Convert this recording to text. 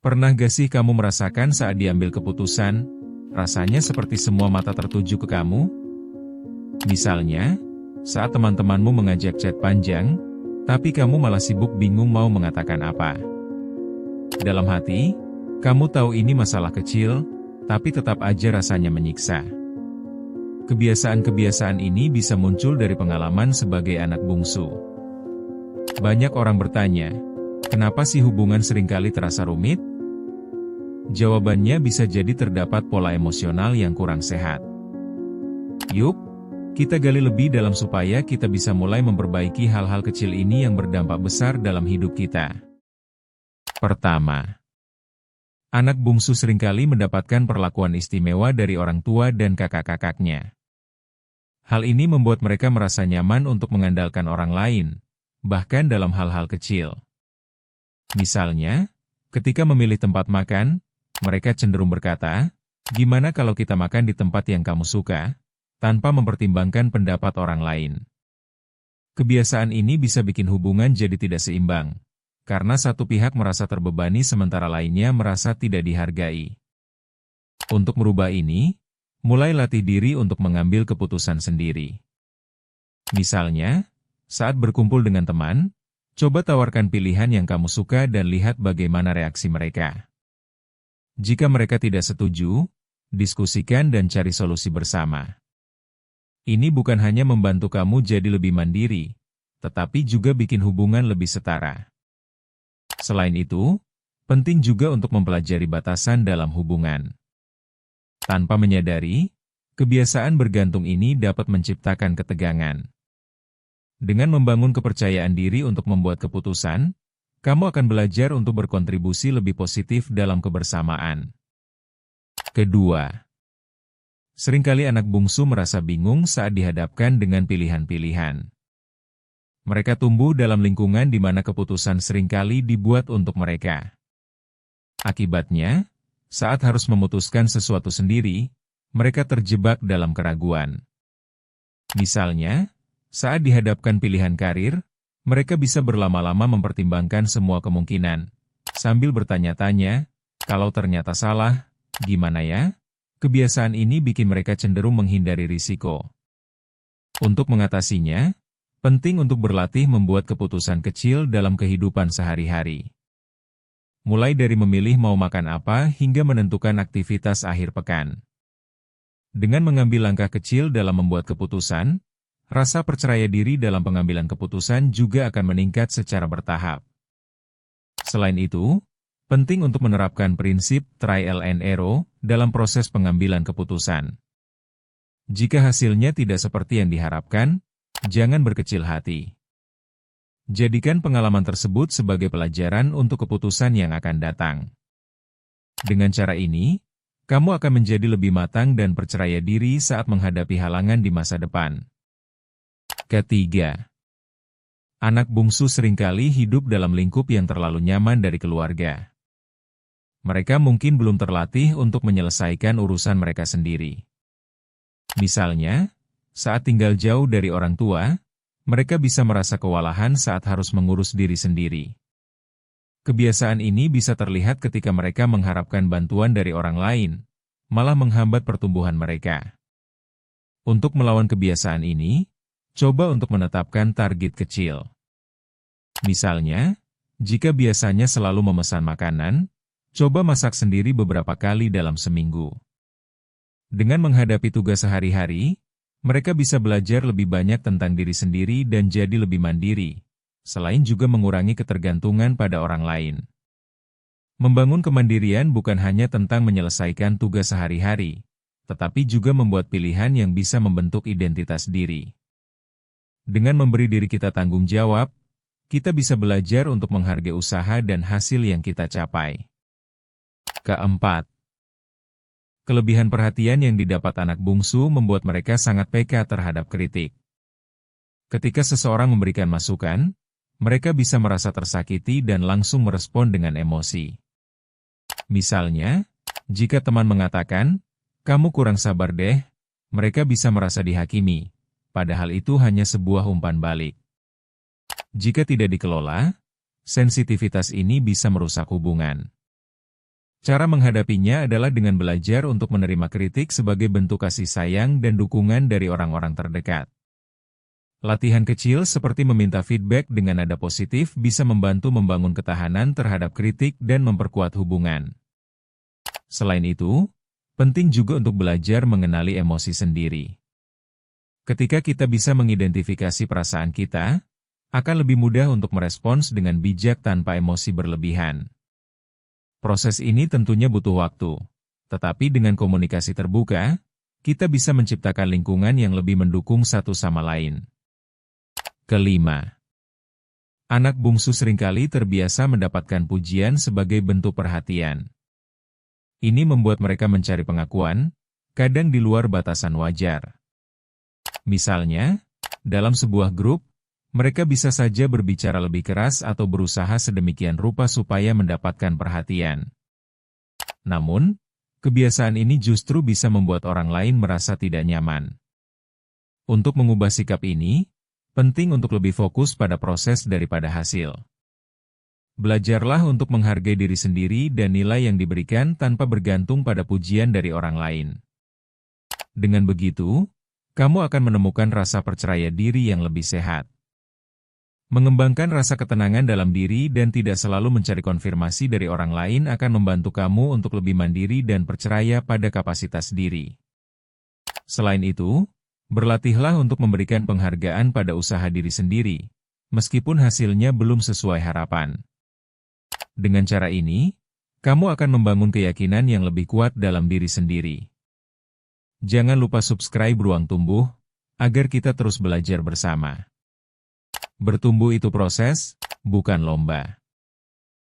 Pernah gak sih kamu merasakan saat diambil keputusan, rasanya seperti semua mata tertuju ke kamu? Misalnya, saat teman-temanmu mengajak chat panjang, tapi kamu malah sibuk bingung mau mengatakan apa. Dalam hati, kamu tahu ini masalah kecil, tapi tetap aja rasanya menyiksa. Kebiasaan-kebiasaan ini bisa muncul dari pengalaman sebagai anak bungsu. Banyak orang bertanya, kenapa sih hubungan seringkali terasa rumit? Jawabannya bisa jadi terdapat pola emosional yang kurang sehat. Yuk, kita gali lebih dalam supaya kita bisa mulai memperbaiki hal-hal kecil ini yang berdampak besar dalam hidup kita. Pertama, anak bungsu seringkali mendapatkan perlakuan istimewa dari orang tua dan kakak-kakaknya. Hal ini membuat mereka merasa nyaman untuk mengandalkan orang lain, bahkan dalam hal-hal kecil. Misalnya, ketika memilih tempat makan, mereka cenderung berkata, "Gimana kalau kita makan di tempat yang kamu suka?" tanpa mempertimbangkan pendapat orang lain. Kebiasaan ini bisa bikin hubungan jadi tidak seimbang, karena satu pihak merasa terbebani sementara lainnya merasa tidak dihargai. Untuk merubah ini, mulai latih diri untuk mengambil keputusan sendiri. Misalnya, saat berkumpul dengan teman, coba tawarkan pilihan yang kamu suka dan lihat bagaimana reaksi mereka. Jika mereka tidak setuju, diskusikan dan cari solusi bersama. Ini bukan hanya membantu kamu jadi lebih mandiri, tetapi juga bikin hubungan lebih setara. Selain itu, penting juga untuk mempelajari batasan dalam hubungan. Tanpa menyadari, kebiasaan bergantung ini dapat menciptakan ketegangan. Dengan membangun kepercayaan diri untuk membuat keputusan, kamu akan belajar untuk berkontribusi lebih positif dalam kebersamaan. Kedua, seringkali anak bungsu merasa bingung saat dihadapkan dengan pilihan-pilihan. Mereka tumbuh dalam lingkungan di mana keputusan seringkali dibuat untuk mereka. Akibatnya, saat harus memutuskan sesuatu sendiri, mereka terjebak dalam keraguan. Misalnya, saat dihadapkan pilihan karir, mereka bisa berlama-lama mempertimbangkan semua kemungkinan, sambil bertanya-tanya, kalau ternyata salah, gimana ya? Kebiasaan ini bikin mereka cenderung menghindari risiko. Untuk mengatasinya, penting untuk berlatih membuat keputusan kecil dalam kehidupan sehari-hari. Mulai dari memilih mau makan apa hingga menentukan aktivitas akhir pekan. Dengan mengambil langkah kecil dalam membuat keputusan, rasa percaya diri dalam pengambilan keputusan juga akan meningkat secara bertahap. Selain itu, penting untuk menerapkan prinsip trial and error dalam proses pengambilan keputusan. Jika hasilnya tidak seperti yang diharapkan, jangan berkecil hati. Jadikan pengalaman tersebut sebagai pelajaran untuk keputusan yang akan datang. Dengan cara ini, kamu akan menjadi lebih matang dan percaya diri saat menghadapi halangan di masa depan. Ketiga, anak bungsu seringkali hidup dalam lingkup yang terlalu nyaman dari keluarga. Mereka mungkin belum terlatih untuk menyelesaikan urusan mereka sendiri. Misalnya, saat tinggal jauh dari orang tua, mereka bisa merasa kewalahan saat harus mengurus diri sendiri. Kebiasaan ini bisa terlihat ketika mereka mengharapkan bantuan dari orang lain, malah menghambat pertumbuhan mereka. Untuk melawan kebiasaan ini, coba untuk menetapkan target kecil. Misalnya, jika biasanya selalu memesan makanan, coba masak sendiri beberapa kali dalam seminggu. Dengan menghadapi tugas sehari-hari, mereka bisa belajar lebih banyak tentang diri sendiri dan jadi lebih mandiri, selain juga mengurangi ketergantungan pada orang lain. Membangun kemandirian bukan hanya tentang menyelesaikan tugas sehari-hari, tetapi juga membuat pilihan yang bisa membentuk identitas diri. Dengan memberi diri kita tanggung jawab, kita bisa belajar untuk menghargai usaha dan hasil yang kita capai. Keempat, kelebihan perhatian yang didapat anak bungsu membuat mereka sangat peka terhadap kritik. Ketika seseorang memberikan masukan, mereka bisa merasa tersakiti dan langsung merespon dengan emosi. Misalnya, jika teman mengatakan, "Kamu kurang sabar deh," mereka bisa merasa dihakimi. Padahal itu hanya sebuah umpan balik. Jika tidak dikelola, sensitivitas ini bisa merusak hubungan. Cara menghadapinya adalah dengan belajar untuk menerima kritik sebagai bentuk kasih sayang dan dukungan dari orang-orang terdekat. Latihan kecil seperti meminta feedback dengan nada positif bisa membantu membangun ketahanan terhadap kritik dan memperkuat hubungan. Selain itu, penting juga untuk belajar mengenali emosi sendiri. Ketika kita bisa mengidentifikasi perasaan kita, akan lebih mudah untuk merespons dengan bijak tanpa emosi berlebihan. Proses ini tentunya butuh waktu, tetapi dengan komunikasi terbuka, kita bisa menciptakan lingkungan yang lebih mendukung satu sama lain. Kelima, anak bungsu seringkali terbiasa mendapatkan pujian sebagai bentuk perhatian. Ini membuat mereka mencari pengakuan, kadang di luar batasan wajar. Misalnya, dalam sebuah grup, mereka bisa saja berbicara lebih keras atau berusaha sedemikian rupa supaya mendapatkan perhatian. Namun, kebiasaan ini justru bisa membuat orang lain merasa tidak nyaman. Untuk mengubah sikap ini, penting untuk lebih fokus pada proses daripada hasil. Belajarlah untuk menghargai diri sendiri dan nilai yang diberikan tanpa bergantung pada pujian dari orang lain. Dengan begitu, kamu akan menemukan rasa percaya diri yang lebih sehat. Mengembangkan rasa ketenangan dalam diri dan tidak selalu mencari konfirmasi dari orang lain akan membantu kamu untuk lebih mandiri dan percaya pada kapasitas diri. Selain itu, berlatihlah untuk memberikan penghargaan pada usaha diri sendiri, meskipun hasilnya belum sesuai harapan. Dengan cara ini, kamu akan membangun keyakinan yang lebih kuat dalam diri sendiri. Jangan lupa subscribe Ruang Tumbuh, agar kita terus belajar bersama. Bertumbuh itu proses, bukan lomba.